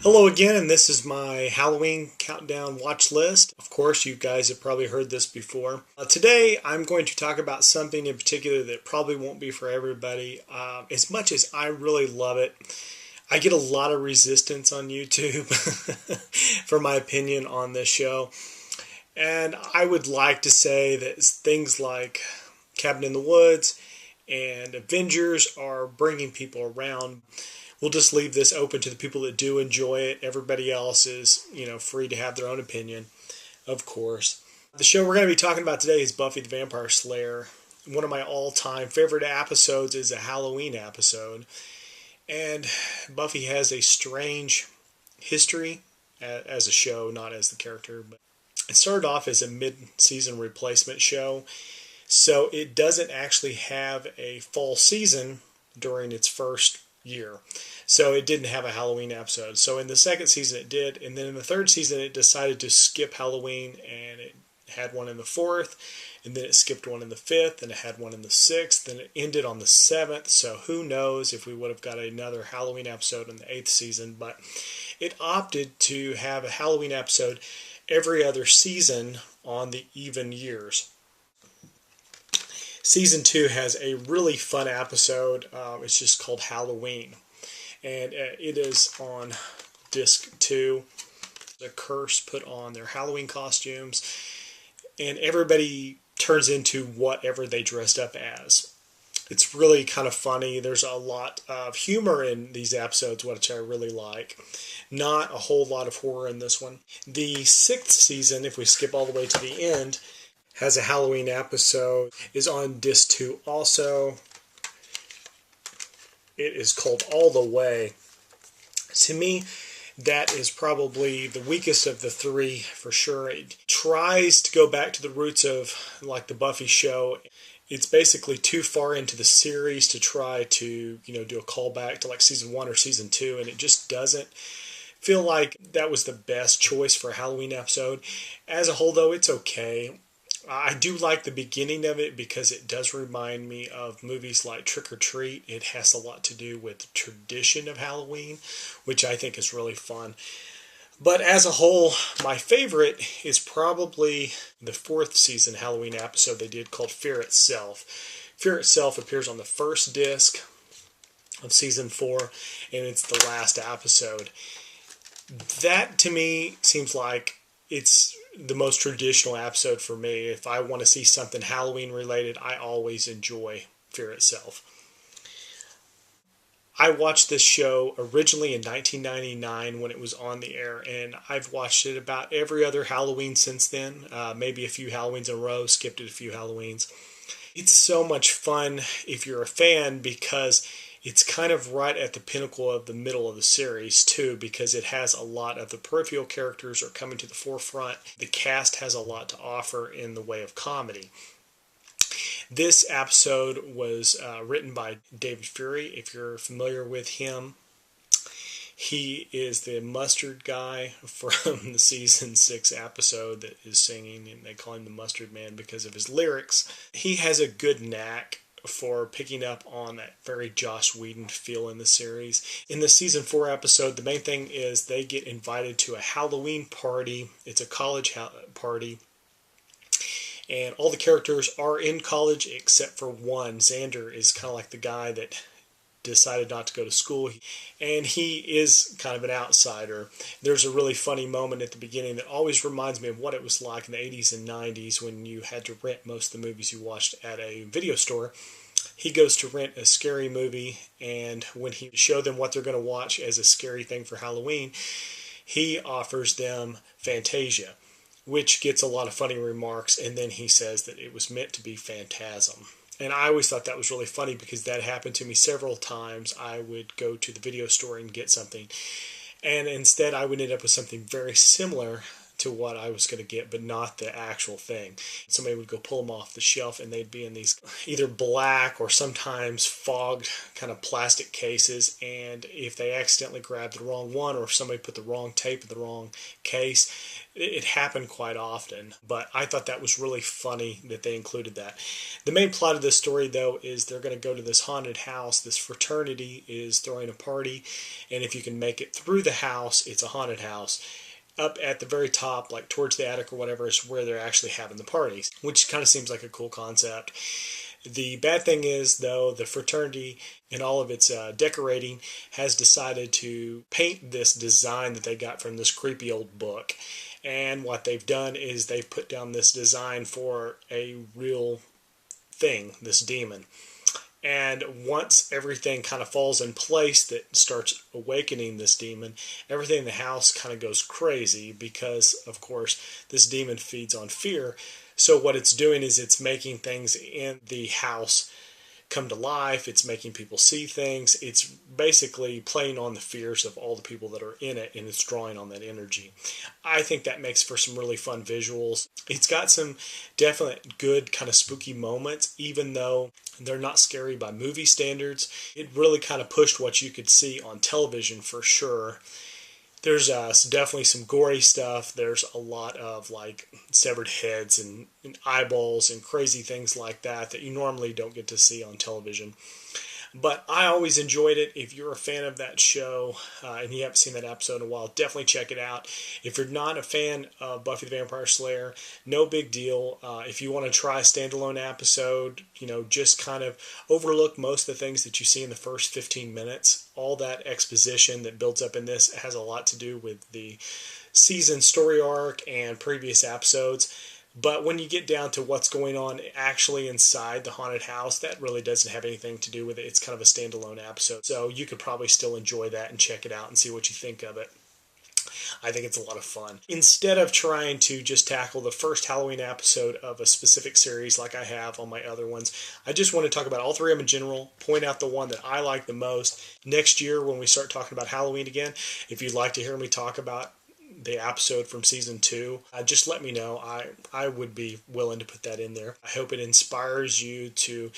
Hello again, and this is my Halloween countdown watch list. Of course, you guys have probably heard this before. Today, I'm going to talk about something in particular that probably won't be for everybody. As much as I really love it, I get a lot of resistance on YouTube for my opinion on this show. And I would like to say that things like Cabin in the Woods and Avengers are bringing people around. We'll just leave this open to the people that do enjoy it. Everybody else is, free to have their own opinion, of course. The show we're going to be talking about today is Buffy the Vampire Slayer. One of my all-time favorite episodes is a Halloween episode. And Buffy has a strange history as a show, not as the character. But it started off as a mid-season replacement show, so it doesn't actually have a fall season during its first year. So it didn't have a Halloween episode. So in the second season it did, and then in the third season it decided to skip Halloween, and it had one in the fourth, and then it skipped one in the fifth, and it had one in the sixth, and it ended on the seventh. So who knows if we would have got another Halloween episode in the eighth season, but it opted to have a Halloween episode every other season on the even years. Season 2 has a really fun episode. It's just called Halloween. And it is on disc 2. The curse put on their Halloween costumes. And everybody turns into whatever they dressed up as. It's really kind of funny. There's a lot of humor in these episodes, which I really like. Not a whole lot of horror in this one. The sixth season, if we skip all the way to the end, has a Halloween episode, is on disc 2 also. It is called All the Way. To me, that is probably the weakest of the three for sure. It tries to go back to the roots of like the Buffy show. It's basically too far into the series to try to, do a callback to like season 1 or season 2, and it just doesn't feel like that was the best choice for a Halloween episode. As a whole, though, it's okay. I do like the beginning of it because it does remind me of movies like Trick or Treat. It has a lot to do with the tradition of Halloween, which I think is really fun. But as a whole, my favorite is probably the fourth season Halloween episode they did called Fear Itself. Fear Itself appears on the first disc of season 4, and it's the last episode. That, to me, seems like it's the most traditional episode for me. If I want to see something Halloween related, I always enjoy Fear Itself. I watched this show originally in 1999 when it was on the air, and I've watched it about every other Halloween since then. Maybe a few Halloweens in a row, skipped it a few Halloweens. It's so much fun if you're a fan because it's kind of right at the pinnacle of the middle of the series, too, because it has a lot of the peripheral characters are coming to the forefront. The cast has a lot to offer in the way of comedy. This episode was written by David Fury. If you're familiar with him, he is the mustard guy from the season 6 episode that is singing, and they call him the Mustard Man because of his lyrics. He has a good knack for picking up on that very Joss Whedon feel in the series. In the season 4 episode, the main thing is they get invited to a Halloween party. It's a college party. And all the characters are in college except for one. Xander is kind of like the guy that decided not to go to school, and he is kind of an outsider. There's a really funny moment at the beginning that always reminds me of what it was like in the 80s and 90s when you had to rent most of the movies you watched at a video store. He goes to rent a scary movie, and when he shows them what they're going to watch as a scary thing for Halloween, he offers them Fantasia, which gets a lot of funny remarks, and then he says that it was meant to be Phantasm. And I always thought that was really funny because that happened to me several times. I would go to the video store and get something, and instead I would end up with something very similar to what I was going to get, but not the actual thing. Somebody would go pull them off the shelf, and they'd be in these either black or sometimes fogged kind of plastic cases, and if they accidentally grabbed the wrong one, or if somebody put the wrong tape in the wrong case, it happened quite often. But I thought that was really funny that they included that. The main plot of this story, though, is they're going to go to this haunted house. This fraternity is throwing a party, and if you can make it through the house, it's a haunted house. Up at the very top, like towards the attic or whatever, is where they're actually having the parties, which kind of seems like a cool concept. The bad thing is, though, the fraternity and all of its decorating has decided to paint this design that they got from this creepy old book. And what they've done is they've put down this design for a real thing, this demon. And once everything kind of falls in place that starts awakening this demon, everything in the house kind of goes crazy because, of course, this demon feeds on fear. So what it's doing is it's making things in the house come to life. It's making people see things. It's basically playing on the fears of all the people that are in it, and it's drawing on that energy. I think that makes for some really fun visuals. It's got some definite good kind of spooky moments, even though they're not scary by movie standards. It really kind of pushed what you could see on television for sure. There's definitely some gory stuff. There's a lot of like severed heads and eyeballs and crazy things like that that you normally don't get to see on television. But I always enjoyed it. If you're a fan of that show and you haven't seen that episode in a while, definitely check it out. If you're not a fan of Buffy the Vampire Slayer, no big deal. If you want to try a standalone episode, just kind of overlook most of the things that you see in the first 15 minutes. All that exposition that builds up in this has a lot to do with the season story arc and previous episodes. But when you get down to what's going on actually inside the haunted house, that really doesn't have anything to do with it. It's kind of a standalone episode. So you could probably still enjoy that and check it out and see what you think of it. I think it's a lot of fun. Instead of trying to just tackle the first Halloween episode of a specific series like I have on my other ones, I just want to talk about all three of them in general, point out the one that I like the most. Next year when we start talking about Halloween again, if you'd like to hear me talk about the episode from season 2, just let me know. I would be willing to put that in there. I hope it inspires you to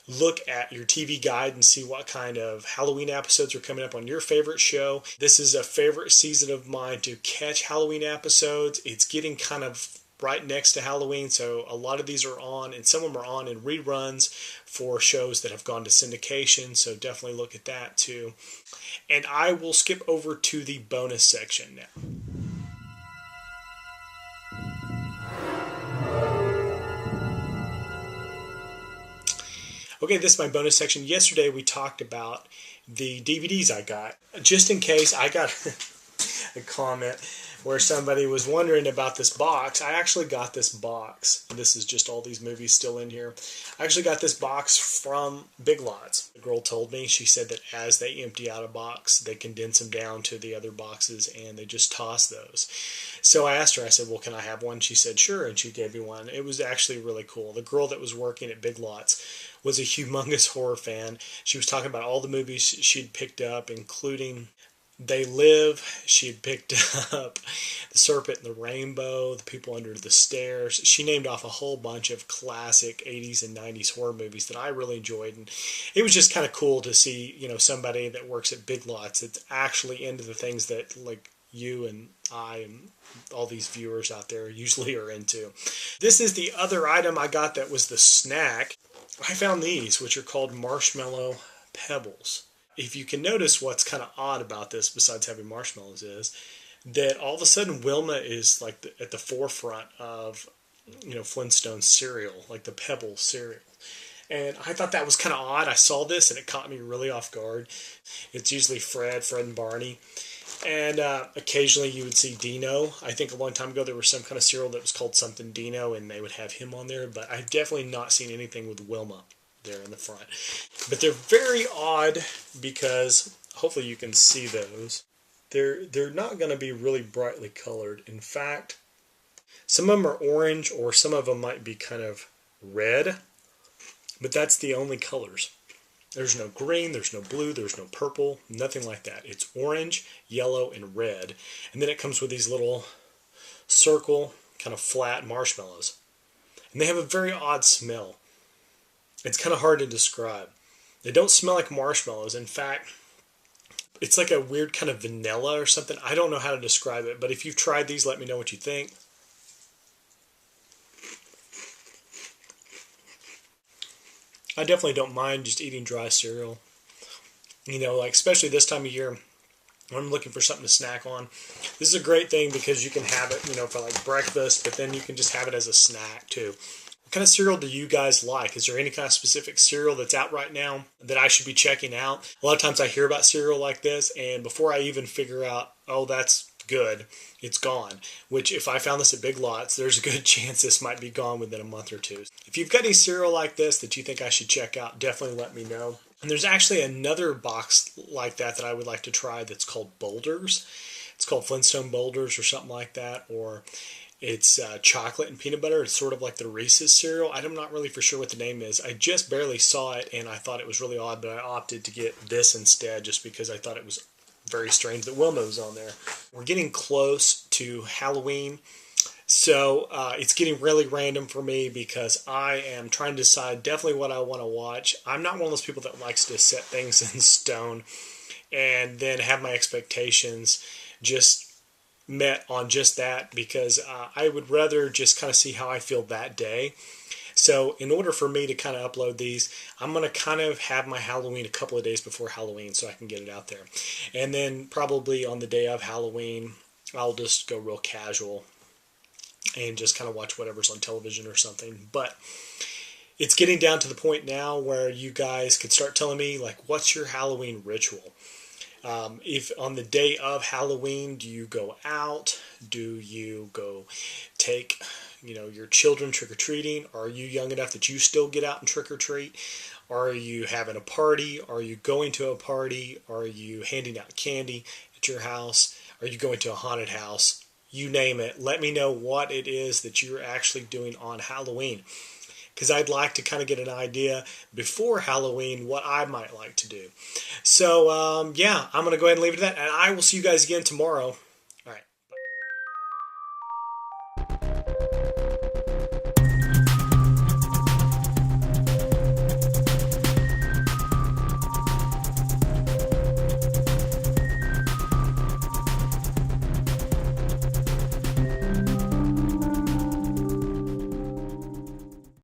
look at your TV guide and see what kind of Halloween episodes are coming up on your favorite show. This is a favorite season of mine to catch Halloween episodes. It's getting kind of right next to Halloween, so a lot of these are on, and some of them are on in reruns for shows that have gone to syndication, so definitely look at that too. And I will skip over to the bonus section now. Okay, this is my bonus section. Yesterday we talked about the DVDs I got. Just in case, I got a comment where somebody was wondering about this box. I actually got this box. This is just all these movies still in here. I actually got this box from Big Lots. The girl told me, she said that as they empty out a box, they condense them down to the other boxes and they just toss those. So I asked her, I said, well, can I have one? She said, sure, and she gave me one. It was actually really cool. The girl that was working at Big Lots was a humongous horror fan. She was talking about all the movies she'd picked up, including They Live. She had picked up The Serpent and the Rainbow, The People Under the Stairs. She named off a whole bunch of classic 80s and 90s horror movies that I really enjoyed. And it was just kind of cool to see, somebody that works at Big Lots that's actually into the things that like you and I and all these viewers out there usually are into. This is the other item I got that was the snack. I found these, which are called marshmallow pebbles. If you can notice what's kind of odd about this, besides having marshmallows, is that all of a sudden Wilma is like at the forefront of, Flintstone cereal, like the Pebble cereal. And I thought that was kind of odd. I saw this and it caught me really off guard. It's usually Fred and Barney. And occasionally you would see Dino. I think a long time ago there was some kind of cereal that was called something Dino, and they would have him on there. But I've definitely not seen anything with Wilma there in the front. But they're very odd because, hopefully you can see those, they're not going to be really brightly colored. In fact, some of them are orange or some of them might be kind of red. But that's the only colors. There's no green, there's no blue, there's no purple, nothing like that. It's orange, yellow, and red. And then it comes with these little circle, kind of flat marshmallows. And they have a very odd smell. It's kind of hard to describe. They don't smell like marshmallows. In fact, it's like a weird kind of vanilla or something. I don't know how to describe it, but if you've tried these, let me know what you think. I definitely don't mind just eating dry cereal. You know, like especially this time of year when I'm looking for something to snack on. This is a great thing because you can have it, you know, for like breakfast, but then you can just have it as a snack too. What kind of cereal do you guys like? Is there any kind of specific cereal that's out right now that I should be checking out? A lot of times I hear about cereal like this, and before I even figure out, oh, that's good, it's gone. Which, if I found this at Big Lots, there's a good chance this might be gone within a month or two. If you've got any cereal like this that you think I should check out, definitely let me know. And there's actually another box like that I would like to try that's called Boulders. It's called Flintstone Boulders or something like that, or it's chocolate and peanut butter. It's sort of like the Reese's cereal. I'm not really for sure what the name is. I just barely saw it, and I thought it was really odd, but I opted to get this instead just because I thought it was very strange that Wilma was on there. We're getting close to Halloween, so it's getting really random for me because I am trying to decide definitely what I want to watch. I'm not one of those people that likes to set things in stone and then have my expectations just met on just that, because I would rather just kind of see how I feel that day. So in order for me to kind of upload these, I'm going to kind of have my Halloween a couple of days before Halloween so I can get it out there. And then probably on the day of Halloween, I'll just go real casual and just kind of watch whatever's on television or something. But it's getting down to the point now where you guys could start telling me, like, what's your Halloween ritual? If on the day of Halloween, do you go out? Do you go take, you know, your children trick-or-treating? Are you young enough that you still get out and trick-or-treat? Are you having a party? Are you going to a party? Are you handing out candy at your house? Are you going to a haunted house? You name it. Let me know what it is that you're actually doing on Halloween, because I'd like to kind of get an idea before Halloween what I might like to do. So, yeah, I'm going to go ahead and leave it at that, and I will see you guys again tomorrow.